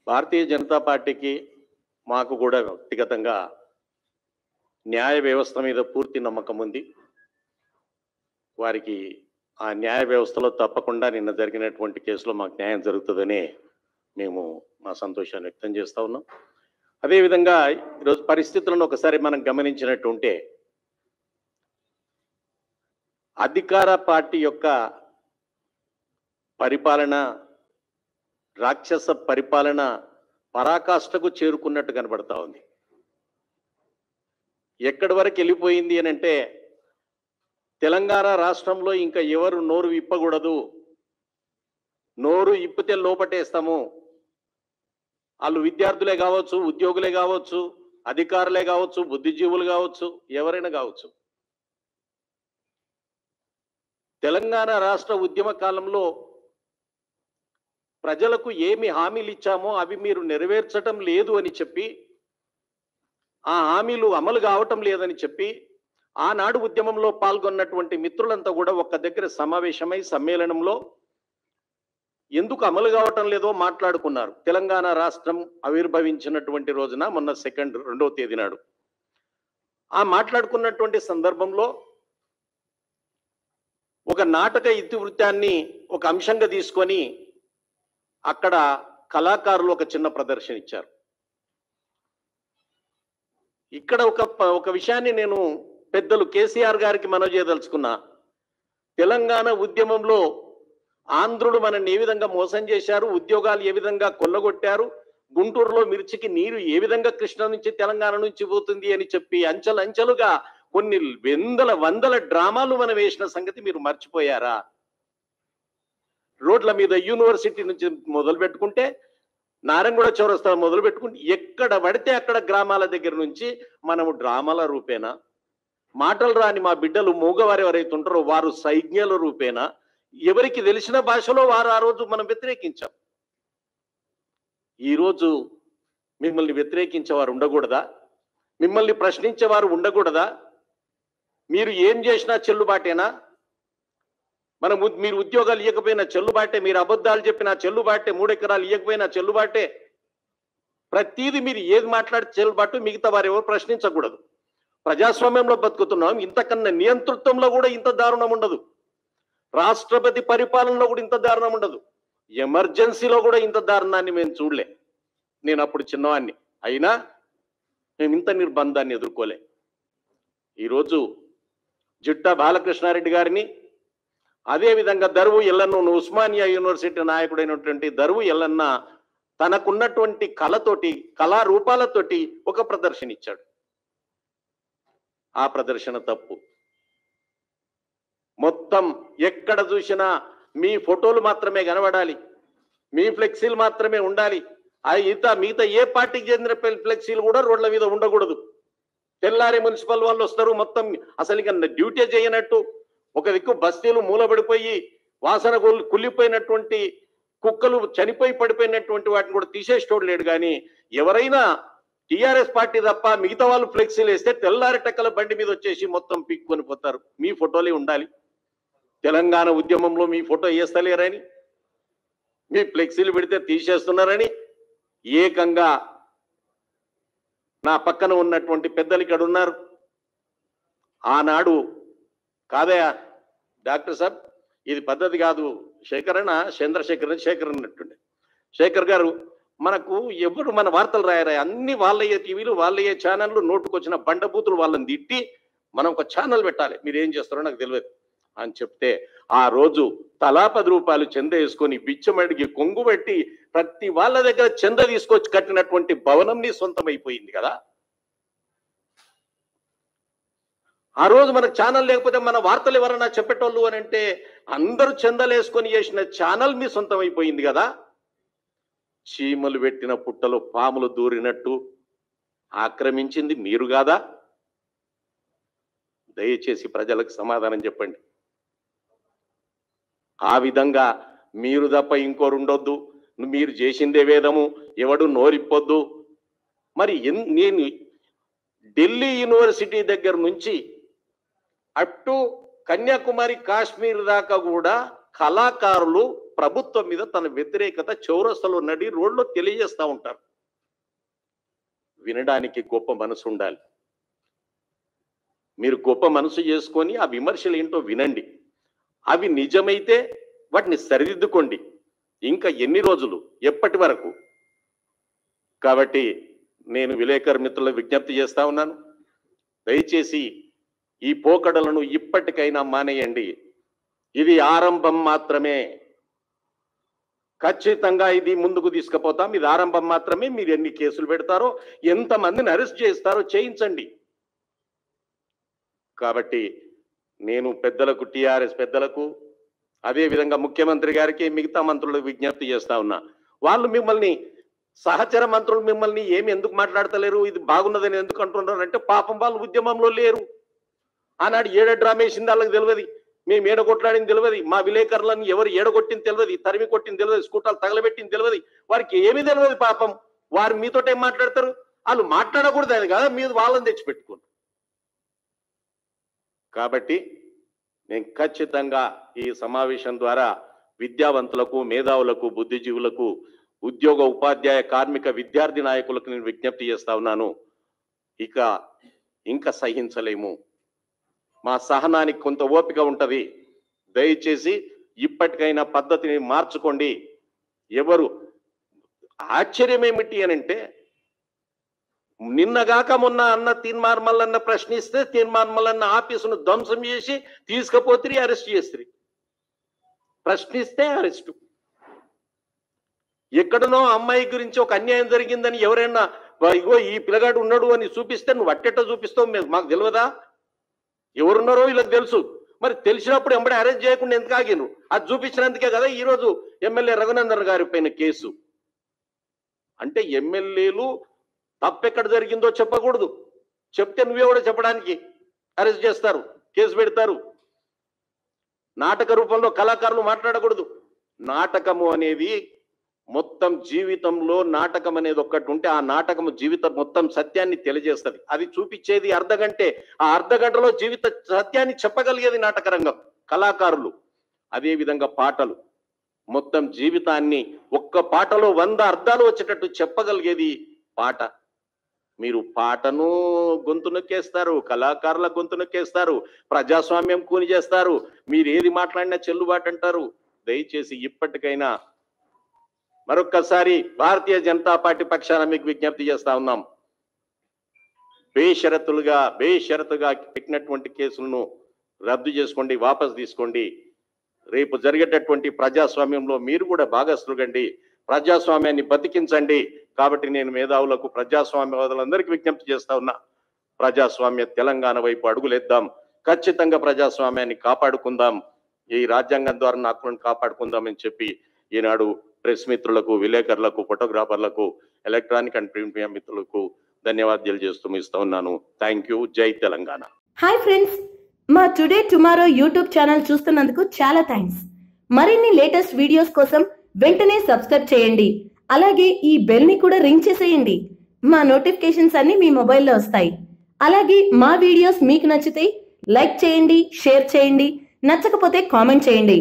భారతీయ జనతా పార్టీకి మాకు కూడా వ్యక్తిగతంగా న్యాయ వ్యవస్థ మీద పూర్తి నమ్మకం ఉంది. వారికి ఆ న్యాయ వ్యవస్థలో తప్పకుండా నిన్న జరిగినటువంటి కేసులో మాకు న్యాయం జరుగుతుందనే మేము మా సంతోషాన్ని వ్యక్తం చేస్తూ ఉన్నాం. అదేవిధంగా ఈరోజు పరిస్థితులను ఒకసారి మనం గమనించినట్టుంటే అధికార పార్టీ యొక్క పరిపాలన, రాక్షస పరిపాలన పరాకాష్ఠకు చేరుకున్నట్టు కనబడతా ఉంది. ఎక్కడి వరకు వెళ్ళిపోయింది అని అంటే, తెలంగాణ రాష్ట్రంలో ఇంకా ఎవరు నోరు విప్పకూడదు, నోరు ఇప్పితే లోపటేస్తాము. వాళ్ళు విద్యార్థులే కావచ్చు, ఉద్యోగులే కావచ్చు, అధికారులే కావచ్చు, బుద్ధిజీవులు కావచ్చు, ఎవరైనా కావచ్చు. తెలంగాణ రాష్ట్ర ఉద్యమ కాలంలో ప్రజలకు ఏమి హామీలు ఇచ్చామో అవి మీరు నెరవేర్చటం లేదు అని చెప్పి, ఆ హామీలు అమలు కావటం లేదని చెప్పి ఆనాడు ఉద్యమంలో పాల్గొన్నటువంటి మిత్రులంతా కూడా ఒక్క దగ్గర సమావేశమై సమ్మేళనంలో ఎందుకు అమలు కావటం లేదో మాట్లాడుకున్నారు. తెలంగాణ రాష్ట్రం ఆవిర్భవించినటువంటి రోజున మొన్న 2వ తేదీ నాడు ఆ మాట్లాడుకున్నటువంటి సందర్భంలో ఒక నాటక ఇతివృత్తాన్ని ఒక అంశంగా తీసుకొని అక్కడ కళాకారులు ఒక చిన్న ప్రదర్శన ఇచ్చారు. ఇక్కడ ఒక విషయాన్ని నేను పెద్దలు కేసీఆర్ గారికి మనవి చేయదలుచుకున్నా. తెలంగాణ ఉద్యమంలో ఆంధ్రులు మనల్ని ఏ విధంగా మోసం చేశారు, ఉద్యోగాలు ఏ విధంగా కొల్లగొట్టారు, గుంటూరులో మిర్చికి నీరు ఏ విధంగా కృష్ణ నుంచి తెలంగాణ నుంచి పోతుంది అని చెప్పి అంచెలంచెలుగా కొన్ని వందల డ్రామాలు మనం వేసిన సంగతి మీరు మర్చిపోయారా? రోడ్ల మీద యూనివర్సిటీ నుంచి మొదలు పెట్టుకుంటే, నారాయణగూడ చౌరస్తా మొదలు పెట్టుకుంటే, ఎక్కడ పడితే అక్కడ గ్రామాల దగ్గర నుంచి మనము డ్రామాల రూపేనా, మాటలు రాని మా బిడ్డలు మూగవారు ఎవరైతే ఉంటారో వారు సైజ్ఞల రూపేనా, ఎవరికి తెలిసిన భాషలో వారు ఆ రోజు మనం వ్యతిరేకించాం. ఈరోజు మిమ్మల్ని వ్యతిరేకించేవారు ఉండకూడదా? మిమ్మల్ని ప్రశ్నించేవారు ఉండకూడదా? మీరు ఏం చేసినా చెల్లుబాటేనా? మీరు ఉద్యోగాలు ఇవ్వకపోయినా చెల్లుబాటే, మీరు అబద్ధాలు చెప్పినా చెల్లుబాటే, 3 ఎకరాలు ఇవ్వకపోయినా చెల్లుబాటే. ప్రతిదీ మీరు ఏది మాట్లాడితే చెల్లుబాటు, మిగతా వారు ఎవరు ప్రశ్నించకూడదు. ప్రజాస్వామ్యంలో బతుకుతున్నాం. ఇంతకన్నా నియంతృత్వంలో కూడా ఇంత దారుణం ఉండదు. రాష్ట్రపతి పరిపాలనలో కూడా ఇంత దారుణం ఉండదు. ఎమర్జెన్సీలో కూడా ఇంత దారుణాన్ని మేము చూడలే. నేను అప్పుడు చిన్నవాడిని అయినా మేము ఇంత నిర్బంధాన్ని ఎదుర్కోలే. ఈరోజు జిట్టా బాలకృష్ణారెడ్డి గారిని, అదేవిధంగా దరువు ఎల్లన్న, ఉస్మానియా యూనివర్సిటీ నాయకుడైనటువంటి దరువు ఎల్లన్న తనకున్నటువంటి కళతోటి, కళారూపాలతోటి ఒక ప్రదర్శన ఇచ్చాడు. ఆ ప్రదర్శన తప్పు. మొత్తం ఎక్కడ చూసినా మీ ఫోటోలు మాత్రమే కనబడాలి, మీ ఫ్లెక్సీలు మాత్రమే ఉండాలి. మిగతా ఏ పార్టీకి చెందిన ఫ్లెక్సీలు కూడా రోడ్ల మీద ఉండకూడదు. తెల్లారి మున్సిపల్ వాళ్ళు వస్తారు, మొత్తం అసలు ఇక డ్యూటీ చేయనట్టు ఒక దిక్కు బస్తీలు మూలబడిపోయి వాసన కుళ్ళిపోయినటువంటి కుక్కలు చనిపోయి పడిపోయినటువంటి వాటిని కూడా తీసేసేటోడు లేడు. కానీ ఎవరైనా టీఆర్ఎస్ పార్టీ తప్ప మిగతా వాళ్ళు ఫ్లెక్సీలు వేస్తే తెల్లారి టక్కల బండి మీద వచ్చేసి మొత్తం పీక్కొని పోతారు. మీ ఫోటోలే ఉండాలి. తెలంగాణ ఉద్యమంలో మీ ఫోటో వేస్తలేరని, మీ ఫ్లెక్సీలు పెడితే తీసేస్తున్నారని ఏకంగా నా పక్కన ఉన్నటువంటి పెద్దలు ఇక్కడ ఉన్నారు. ఆనాడు కాదయా డాక్టర్ సాబ్, ఇది పద్ధతి కాదు, చంద్రశేఖర్ అన్నట్టుండే. శేఖర్ గారు, మనకు ఎవరు మన వార్తలు రాయరా, అన్ని వాళ్ళయ్యే టీవీలు, వాళ్ళయ్యే ఛానళ్ళు, నోటుకొచ్చిన బండబూతులు వాళ్ళని తిట్టి మనం ఒక ఛానల్ పెట్టాలి, మీరు ఏం చేస్తారో నాకు తెలియదు అని చెప్తే, ఆ రోజు తలా 10 రూపాయలు చంద వేసుకొని బిచ్చమడిగి కొంగు పెట్టి ప్రతి వాళ్ళ దగ్గర చంద తీసుకొచ్చి కట్టినటువంటి భవనం నీ సొంతమైపోయింది కదా. ఆ రోజు మనకు ఛానల్ లేకపోతే మన వార్తలు ఎవరన్నా చెప్పేటోళ్ళు అని అంటే అందరూ చందలేసుకొని చేసిన ఛానల్ మీ సొంతం అయిపోయింది కదా. చీమలు పెట్టిన పుట్టలో పాములు దూరినట్టు ఆక్రమించింది మీరు కాదా? దయచేసి ప్రజలకు సమాధానం చెప్పండి. ఆ విధంగా మీరు తప్ప ఇంకోరు ఉండొద్దు, మీరు చేసిందే వేదము, ఎవడు నోరిప్పొద్దు. మరి నేను ఢిల్లీ యూనివర్సిటీ దగ్గర నుంచి అటు కన్యాకుమారి, కాశ్మీర్ దాకా కూడా కళాకారులు ప్రభుత్వం మీద తన వ్యతిరేకత చౌరస్తలో నడి రోడ్లో తెలియజేస్తా ఉంటారు. వినడానికి గొప్ప మనసు ఉండాలి. మీరు గొప్ప మనసు చేసుకొని ఆ విమర్శలు ఏంటో వినండి. అవి నిజమైతే వాటిని సరిదిద్దుకోండి. ఇంకా ఎన్ని రోజులు, ఎప్పటి వరకు? కాబట్టి నేను విలేకరు మిత్రులకు విజ్ఞప్తి చేస్తా ఉన్నాను, దయచేసి ఈ పోకడలను ఇప్పటికైనా మానేయండి. ఇది ఆరంభం మాత్రమే. ఖచ్చితంగా ఇది ముందుకు తీసుకుపోతాం. ఇది ఆరంభం మాత్రమే. మీరు ఎన్ని కేసులు పెడతారో, ఎంతమందిని అరెస్ట్ చేస్తారో చేయించండి. కాబట్టి నేను పెద్దలకు, టిఆర్ఎస్ పెద్దలకు, అదే విధంగా ముఖ్యమంత్రి గారికి, మిగతా మంత్రులకు విజ్ఞప్తి చేస్తా ఉన్నా. వాళ్ళు మిమ్మల్ని, సహచర మంత్రులు మిమ్మల్ని ఏమి ఎందుకు మాట్లాడతలేరు, ఇది బాగున్నదని ఎందుకు అంటున్నారు అంటే, పాపం వాళ్ళు ఉద్యమంలో లేరు. ఆనాడు ఏడ డ్రామా వేసింది వాళ్ళకి తెలియదు, మేము ఏడగొట్లాడింది తెలియదు, మా విలేకరులను ఎవరు ఏడగొట్టింది తెలియదు, తరిమి కొట్టింది తెలియదు, స్కూటాలు తగలబెట్టింది తెలియదు, వారికి ఏమీ తెలియదు. పాపం వారు మీతో ఏం మాట్లాడతారు? వాళ్ళు మాట్లాడకూడదు అది కదా, మీరు వాళ్ళని తెచ్చిపెట్టుకోండి. కాబట్టి నేను ఖచ్చితంగా ఈ సమావేశం ద్వారా విద్యావంతులకు, మేధావులకు, బుద్ధిజీవులకు, ఉద్యోగ, ఉపాధ్యాయ, కార్మిక, విద్యార్థి నాయకులకు నేను విజ్ఞప్తి చేస్తా ఉన్నాను. ఇంకా సహించలేము. మా సహనానికి కొంత ఓపిక ఉంటది. దయచేసి ఇప్పటికైనా పద్ధతిని మార్చుకోండి. ఎవరు ఆశ్చర్యం ఏమిటి అని అంటే, నిన్నగాక మొన్న అన్న తీన్మార్ మల్లన్న ప్రశ్నిస్తే తీన్మార్ మల్లన్న ఆఫీసును ధ్వంసం చేసి తీసుకుపోతే అరెస్ట్ చేస్తారు. ప్రశ్నిస్తే అరెస్టు. ఎక్కడనో అమ్మాయి గురించి ఒక అన్యాయం జరిగిందని ఎవరైనా ఇగో ఈ పిల్లగాడు ఉన్నాడు అని చూపిస్తే నువ్వు అట్టెట్ట చూపిస్తావు? మాకు తెలియదా? ఎవరున్నారో వీళ్ళకి తెలుసు. మరి తెలిసినప్పుడు ఎంబడే అరెస్ట్ చేయకుండా ఎందుకు ఆగిను? అది చూపించినందుకే కదా ఈరోజు ఎమ్మెల్యే రఘునందన్ గారి పైన కేసు. అంటే ఎమ్మెల్యేలు తప్పెక్కడ జరిగిందో చెప్పకూడదు. చెప్తే నువ్వే కూడా చెప్పడానికి అరెస్ట్ చేస్తారు, కేసు పెడతారు. నాటక రూపంలో కళాకారులు మాట్లాడకూడదు. నాటకము అనేది మొత్తం జీవితంలో నాటకం అనేది ఒక్కటి ఉంటే ఆ నాటకము జీవితం మొత్తం సత్యాన్ని తెలియజేస్తుంది. అది చూపించేది అర్ధగంటే. ఆ అర్ధగంటలో జీవిత సత్యాన్ని చెప్పగలిగేది నాటక రంగం, కళాకారులు. అదే విధంగా పాటలు మొత్తం జీవితాన్ని ఒక్క పాటలో 100 అర్థాలు వచ్చేటట్టు చెప్పగలిగేది పాట. మీరు పాటను గొంతు నొక్కేస్తారు, కళాకారుల గొంతు నొక్కేస్తారు, ప్రజాస్వామ్యం కూని చేస్తారు, మీరు ఏది మాట్లాడినా చెల్లుబాటు అంటారు. దయచేసి ఇప్పటికైనా మరొక్కసారి భారతీయ జనతా పార్టీ పక్షాన మీకు విజ్ఞప్తి చేస్తా ఉన్నాం. బేషరతుగా పెట్టినటువంటి కేసులను రద్దు చేసుకోండి, వాపసు తీసుకోండి. రేపు జరిగేటటువంటి ప్రజాస్వామ్యంలో మీరు కూడా భాగస్వాములండి, ప్రజాస్వామ్యాన్ని బతికించండి. కాబట్టి నేను మేధావులకు, ప్రజాస్వామ్యవాదులందరికీ విజ్ఞప్తి చేస్తా ఉన్నా, ప్రజాస్వామ్య తెలంగాణ వైపు అడుగులేద్దాం. ఖచ్చితంగా ప్రజాస్వామ్యాన్ని కాపాడుకుందాం, ఈ రాజ్యాంగం ద్వారా హక్కులను కాపాడుకుందామని చెప్పి ఈనాడు ప్రెస్ మిత్రులకు, విలేకరులకు, ఫోటోగ్రాఫర్లకు, ఎలక్ట్రానిక్ అండ్ ప్రింట్ మీడియా మిత్రులకు ధన్యవాదాలు చేస్తూ ముగిస్తా ఉన్నాను. Thank you. జై తెలంగాణ. హాయ్ ఫ్రెండ్స్, మా టుడే టుమారో యూట్యూబ్ ఛానల్ చూస్తున్నందుకు చాలా థ్యాంక్స్. మరిన్ని లేటెస్ట్ వీడియోస్ కోసం వెంటనే సబ్స్క్రైబ్ చేయండి. అలాగే ఈ బెల్ ని కూడా రింగ్ చేసేయండి. మా నోటిఫికేషన్స్ అన్ని మీ మొబైల్లో వస్తాయి. అలాగే మా వీడియోస్ మీకు నచ్చితే లైక్ చేయండి, షేర్ చేయండి, నచ్చకపోతే కామెంట్ చేయండి.